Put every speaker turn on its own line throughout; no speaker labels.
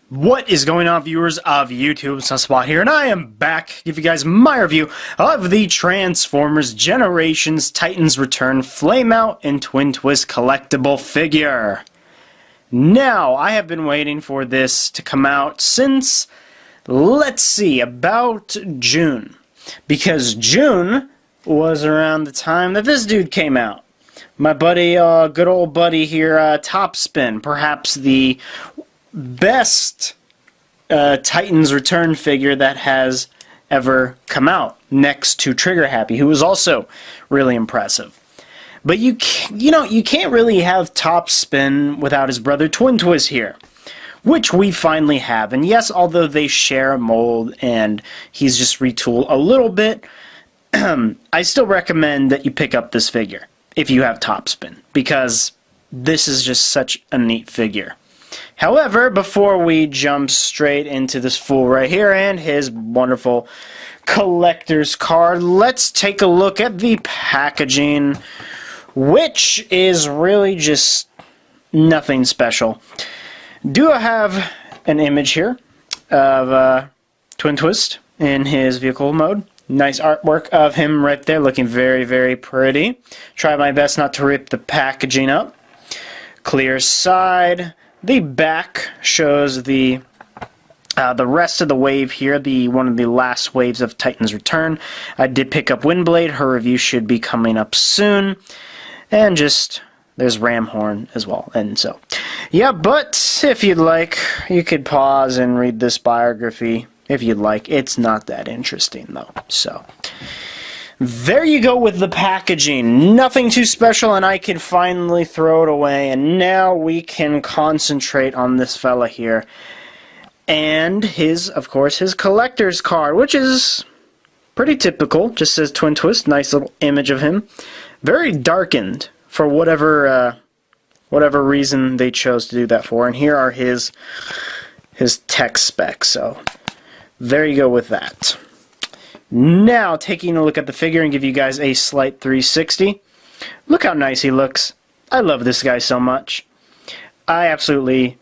What is going on, viewers of YouTube? SunSpot here, and I am back to give you guys my review of the Transformers Generations Titans Return Flameout and Twintwist collectible figure. Now, I have been waiting for this to come out since, let's see, about June. Because June was around the time that this dude came out. My buddy, good old buddy here, Topspin, perhaps the best Titans Return figure that has ever come out, next to Trigger Happy, who was also really impressive. But you can't really have Topspin without his brother Twintwist here, which we finally have. And yes, although they share a mold and he's just retooled a little bit, I still recommend that you pick up this figure if you have Topspin, because this is just such a neat figure. However, before we jump straight into this fool right here and his wonderful collector's card, let's take a look at the packaging, which is really just nothing special. Do I have an image here of Twintwist in his vehicle mode? Nice artwork of him right there, looking very, very pretty. Try my best not to rip the packaging up. Clear side. The back shows the rest of the wave here, one of the last waves of Titan's Return. I did pick up Windblade. Her review should be coming up soon. And just, there's Ramhorn as well. And so, yeah, but if you'd like, you could pause and read this biography if you'd like. It's not that interesting, though. So, there you go with the packaging. Nothing too special, and I can finally throw it away. And now we can concentrate on this fella here. And of course, his collector's card, which is pretty typical. Just says Twintwist. Nice little image of him. Very darkened for whatever reason they chose to do that for. And here are his tech specs. So there you go with that. Now, taking a look at the figure and give you guys a slight 360. Look how nice he looks. I love this guy so much. I absolutely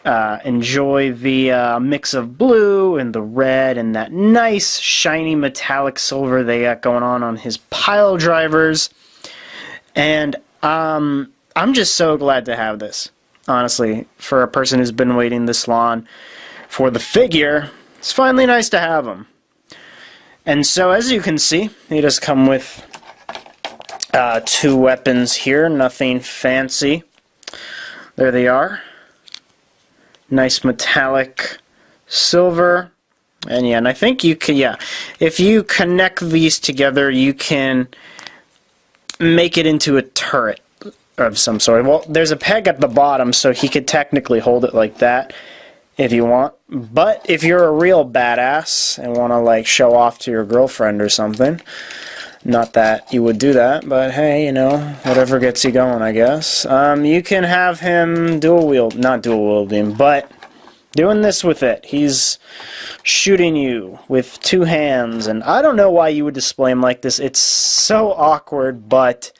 enjoy the mix of blue and the red and that nice shiny metallic silver they got going on his pile drivers. And I'm just so glad to have this. Honestly, for a person who's been waiting this long for the figure, it's finally nice to have him. And so, as you can see, he does come with two weapons here, nothing fancy. There they are. Nice metallic silver. And yeah, and I think you can, yeah, if you connect these together, you can make it into a turret of some sort. Well, there's a peg at the bottom, so he could technically hold it like that if you want. But if you're a real badass and want to like show off to your girlfriend or something, not that you would do that, but hey, you know, whatever gets you going, I guess. You can have him not dual wielding, but doing this with it. He's shooting you with two hands, and I don't know why you would display him like this. It's so awkward, but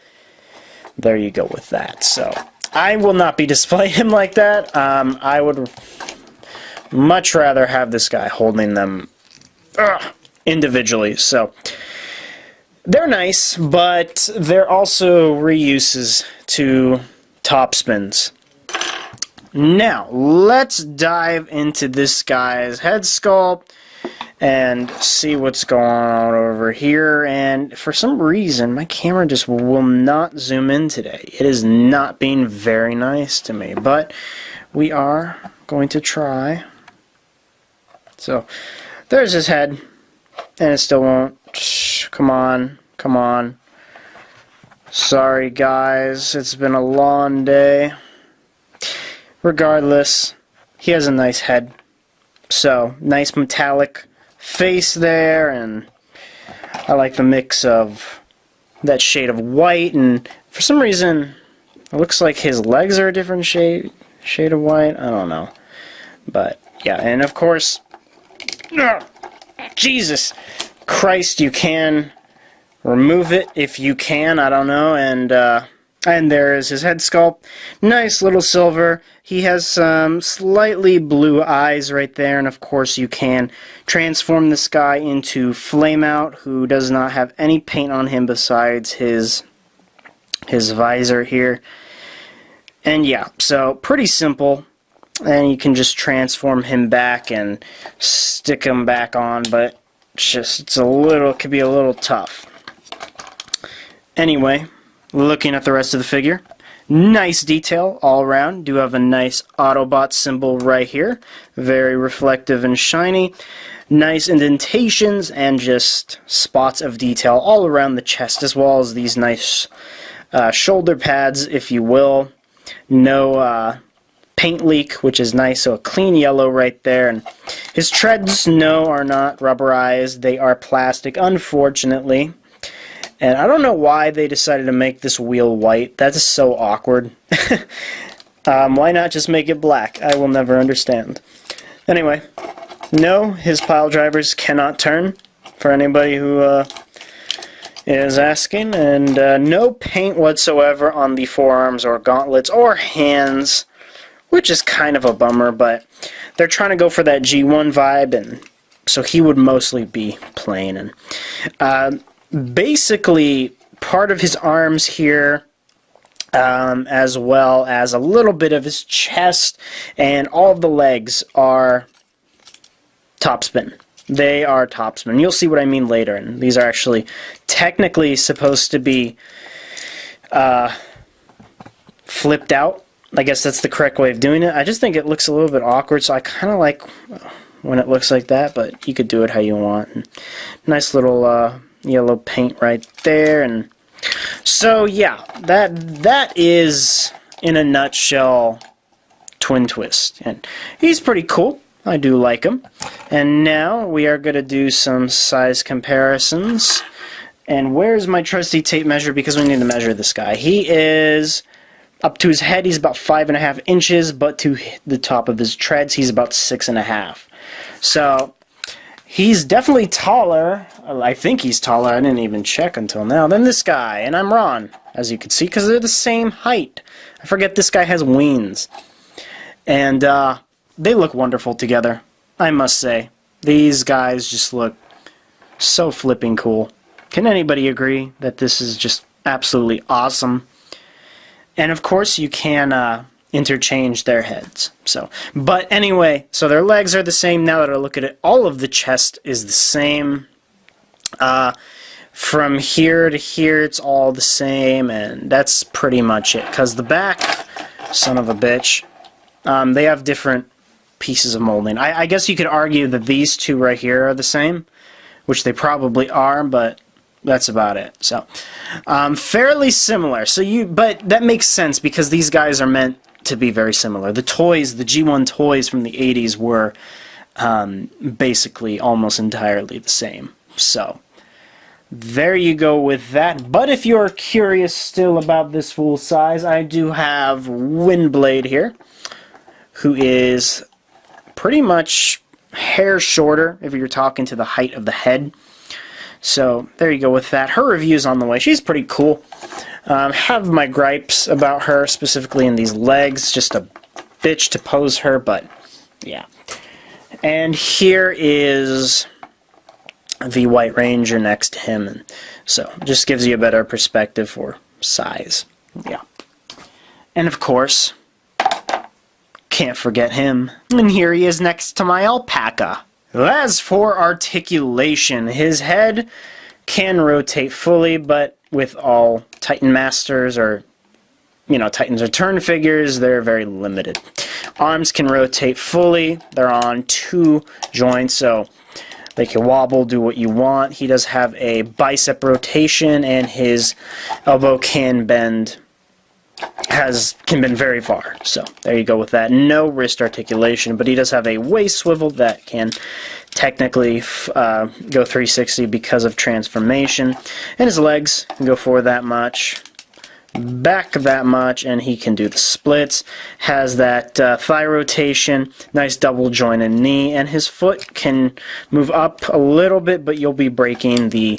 there you go with that. So I will not be displaying him like that. I would much rather have this guy holding them individually. So they're nice, but they're also reuses to Topspins. Now, let's dive into this guy's head sculpt and see what's going on over here. And for some reason, my camera just will not zoom in today. It is not being very nice to me, but we are going to try. So, there's his head, and it still won't. Come on, come on. Sorry, guys, it's been a long day. Regardless, he has a nice head. So, nice metallic face there, and I like the mix of that shade of white, and for some reason, it looks like his legs are a different shade of white. I don't know. But, yeah, and of course, Jesus Christ, you can remove it if you can, I don't know, and And there is his head sculpt. Nice little silver. He has some slightly blue eyes right there, and of course you can transform this guy into Flameout, who does not have any paint on him besides his visor here. And yeah, so pretty simple. And you can just transform him back and stick him back on, but it could be a little tough. Anyway, looking at the rest of the figure, nice detail all around. Do have a nice Autobot symbol right here, very reflective and shiny. Nice indentations and just spots of detail all around the chest, as well as these nice shoulder pads, if you will. No paint leak, which is nice, so a clean yellow right there. And his treads, no, are not rubberized. They are plastic, unfortunately. And I don't know why they decided to make this wheel white. That is so awkward. Why not just make it black? I will never understand. Anyway, no, his pile drivers cannot turn, for anybody who is asking. And no paint whatsoever on the forearms or gauntlets or hands, which is kind of a bummer, but they're trying to go for that G1 vibe, and so he would mostly be plain. And basically, part of his arms here, as well as a little bit of his chest, and all of the legs are topspin. They are topspin. You'll see what I mean later, and these are actually technically supposed to be flipped out. I guess that's the correct way of doing it. I just think it looks a little bit awkward, so I kind of like when it looks like that, but you could do it how you want. And nice little yellow paint right there. And so yeah, that is in a nutshell Twintwist, and he's pretty cool. I do like him. And now we are going to do some size comparisons. And where's my trusty tape measure, because we need to measure this guy. He is up to his head, he's about 5.5 inches, but to the top of his treads, he's about 6.5. So he's definitely taller. I think he's taller. I didn't even check until now. Than this guy, and I'm wrong, as you can see, because they're the same height. I forget this guy has wings, and they look wonderful together. I must say, these guys just look so flipping cool. Can anybody agree that this is just absolutely awesome? And of course, you can interchange their heads. But anyway, so their legs are the same. Now that I look at it, all of the chest is the same. From here to here, it's all the same, and that's pretty much it. Because the back, son of a bitch, they have different pieces of molding. I guess you could argue that these two right here are the same, which they probably are, but that's about it. So, fairly similar. But that makes sense because these guys are meant to be very similar. The toys, the G1 toys from the 80s were basically almost entirely the same. So, there you go with that. But if you're curious still about this full size, I do have Windblade here, who is pretty much hair shorter if you're talking to the height of the head. So there you go with that. Her review's on the way. She's pretty cool. Have my gripes about her, specifically in these legs. Just a bitch to pose her, but yeah. And here is the White Ranger next to him. And so just gives you a better perspective for size. Yeah. And of course, can't forget him. And here he is next to my alpaca. As for articulation, his head can rotate fully, but with all Titan Masters or, Titans Return figures, they're very limited. Arms can rotate fully. They're on 2 joints, so they can wobble, do what you want. He does have a bicep rotation, and his elbow can bend very far. So there you go with that. No wrist articulation, but he does have a waist swivel that can technically go 360 because of transformation. And his legs can go forward that much, back that much, and he can do the splits. Has that thigh rotation, nice double jointed knee, and his foot can move up a little bit, but you'll be breaking the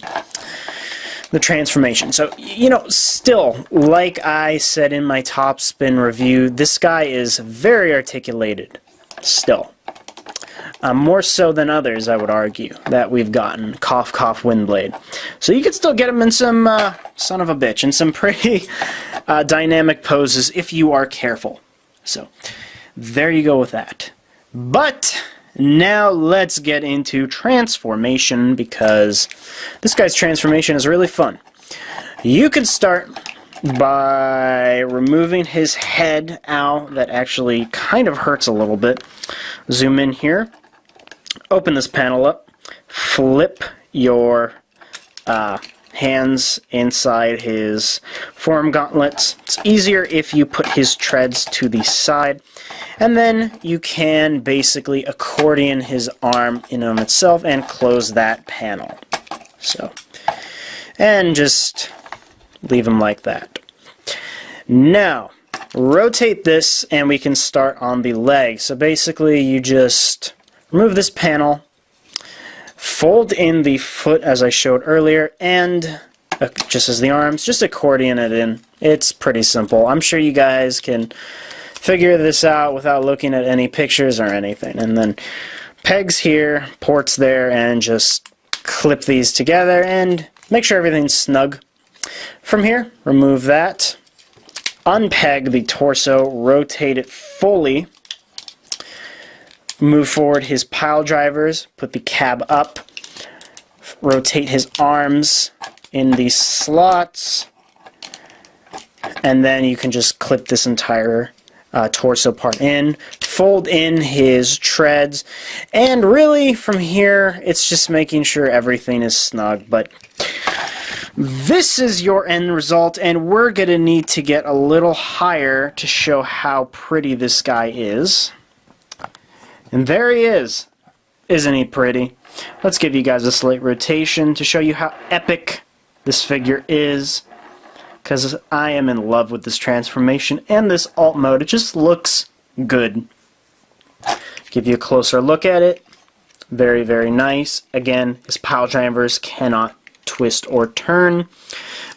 the transformation. So, you know, still, like I said in my top spin review, this guy is very articulated, still. More so than others, I would argue, that we've gotten. Cough, cough, Windblade. So you could still get him in some, son of a bitch, in some pretty dynamic poses if you are careful. So, there you go with that. But now let's get into transformation, because this guy's transformation is really fun. You could start by removing his head. Ow, that actually kind of hurts a little bit. Zoom in here. Open this panel up. Flip your hands inside his forearm gauntlets. It's easier if you put his treads to the side. And then you can basically accordion his arm in and of itself and close that panel. So, and just leave him like that. Now, rotate this and we can start on the leg. So basically you just remove this panel, fold in the foot as I showed earlier, and just as the arms, just accordion it in. It's pretty simple. I'm sure you guys can figure this out without looking at any pictures or anything. And then pegs here, ports there, and just clip these together and make sure everything's snug. From here, remove that, unpeg the torso, rotate it fully, move forward his pile drivers, put the cab up, rotate his arms in these slots, and then you can just clip this entire torso part in, fold in his treads, and really from here it's just making sure everything is snug. But this is your end result, and we're going to need to get a little higher to show how pretty this guy is. And there he is. Isn't he pretty? Let's give you guys a slight rotation to show you how epic this figure is, because I am in love with this transformation and this alt mode. It just looks good. Give you a closer look at it. Very, very nice. Again, his pile drivers cannot twist or turn,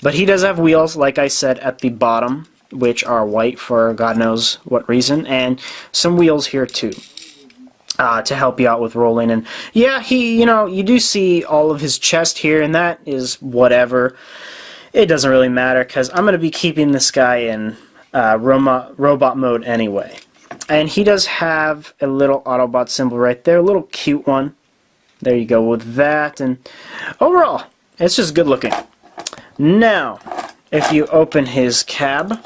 but he does have wheels, like I said, at the bottom, which are white for God knows what reason, and some wheels here too. To help you out with rolling. And yeah, you do see all of his chest here, and that is whatever. It doesn't really matter, because I'm going to be keeping this guy in robot mode anyway. And he does have a little Autobot symbol right there, a little cute one. There you go with that, and overall, it's just good looking. Now, if you open his cab,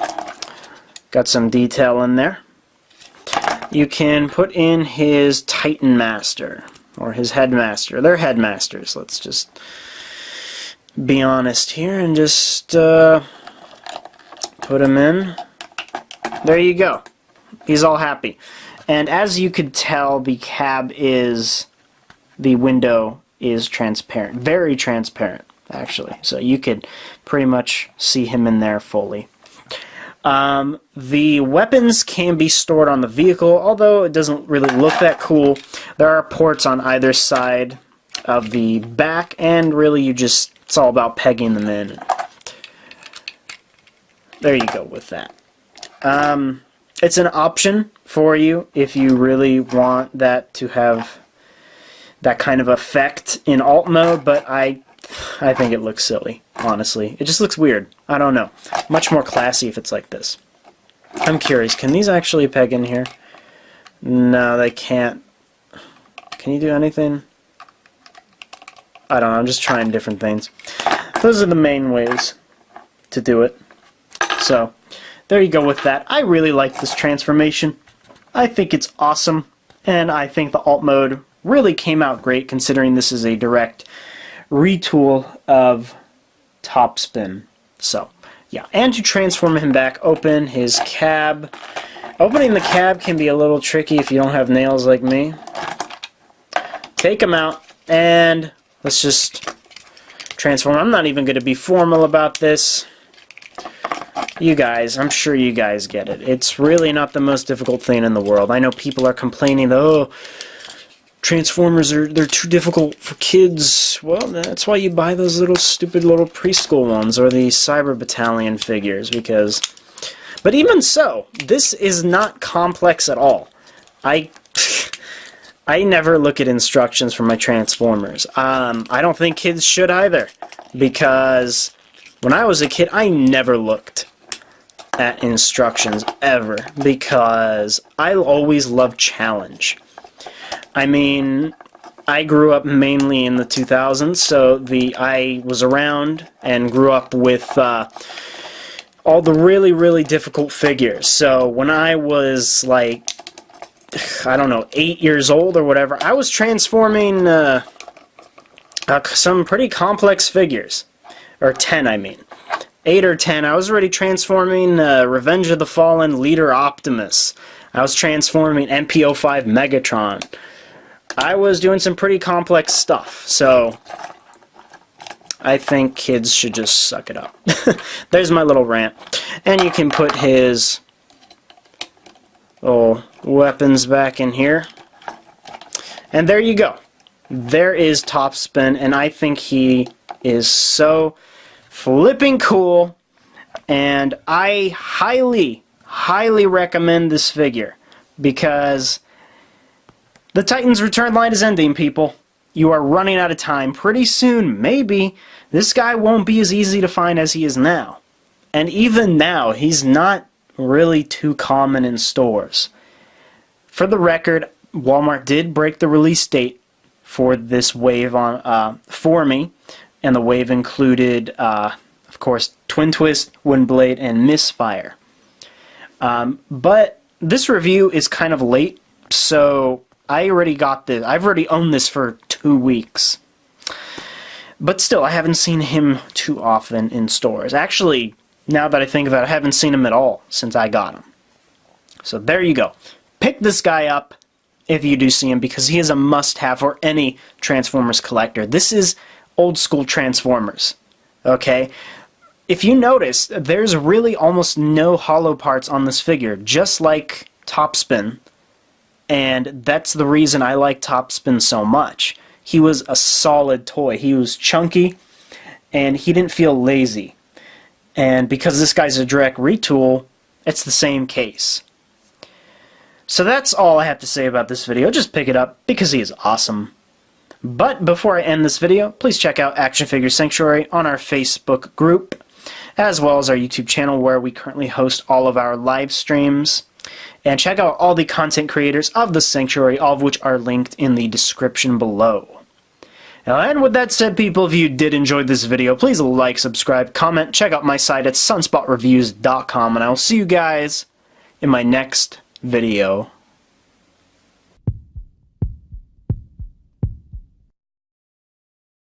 got some detail in there. You can put in his Titan Master, or his Headmaster. They're Headmasters. Let's just be honest here and just put him in. There you go. He's all happy. And as you could tell, the window is transparent. Very transparent, actually. So you could pretty much see him in there fully. The weapons can be stored on the vehicle, although it doesn't really look that cool. There are ports on either side of the back, and really it's all about pegging them in. There you go with that. It's an option for you if you really want that to have that kind of effect in alt mode, but I think it looks silly, honestly. It just looks weird. I don't know. Much more classy if it's like this. I'm curious, can these actually peg in here? No, they can't. Can you do anything? I don't know, I'm just trying different things. Those are the main ways to do it. So, there you go with that. I really like this transformation. I think it's awesome, and I think the alt mode really came out great, considering this is a direct retool of Top Spin. So, yeah. And to transform him back, open his cab. Opening the cab can be a little tricky if you don't have nails like me. Take him out, and let's just transform. I'm not even going to be formal about this. You guys, I'm sure you guys get it. It's really not the most difficult thing in the world. I know people are complaining, oh, Transformers they're too difficult for kids. Well, that's why you buy those stupid little preschool ones or the Cyber Battalion figures, because... But even so, this is not complex at all. I never look at instructions for my Transformers. I don't think kids should either, because when I was a kid, I never looked at instructions ever, because I always loved challenge. I mean, I grew up mainly in the 2000s, so I was around and grew up with all the really, really difficult figures. So when I was like, I don't know, 8 years old or whatever, I was transforming some pretty complex figures. Or 10, I mean. 8 or 10. I was already transforming Revenge of the Fallen Leader Optimus. I was transforming MPO5 Megatron. I was doing some pretty complex stuff, so I think kids should just suck it up. There's my little rant. And you can put his weapons back in here. And there you go. There is Topspin, and I think he is so flipping cool, and I highly, highly recommend this figure, because the Titans Return line is ending, people. You are running out of time. Pretty soon, maybe, this guy won't be as easy to find as he is now. And even now, he's not really too common in stores. For the record, Walmart did break the release date for this wave for me, and the wave included, of course, Twintwist, Windblade, and Misfire. But this review is kind of late, so I already got this. I've already owned this for 2 weeks. But still, I haven't seen him too often in stores. Actually, now that I think about it, I haven't seen him at all since I got him. So there you go. Pick this guy up if you do see him, because he is a must-have for any Transformers collector. This is old school Transformers. Okay? If you notice, there's really almost no hollow parts on this figure, just like Topspin. And that's the reason I like Topspin so much. He was a solid toy. He was chunky, and he didn't feel lazy. And because this guy's a direct retool, it's the same case. So that's all I have to say about this video. Just pick it up because he is awesome. But before I end this video, please check out Action Figure Sanctuary on our Facebook group, as well as our YouTube channel where we currently host all of our live streams. And check out all the content creators of the Sanctuary, all of which are linked in the description below. And with that said, people, if you did enjoy this video, please like, subscribe, comment, check out my site at SunSpotReviewz.com, and I will see you guys in my next video.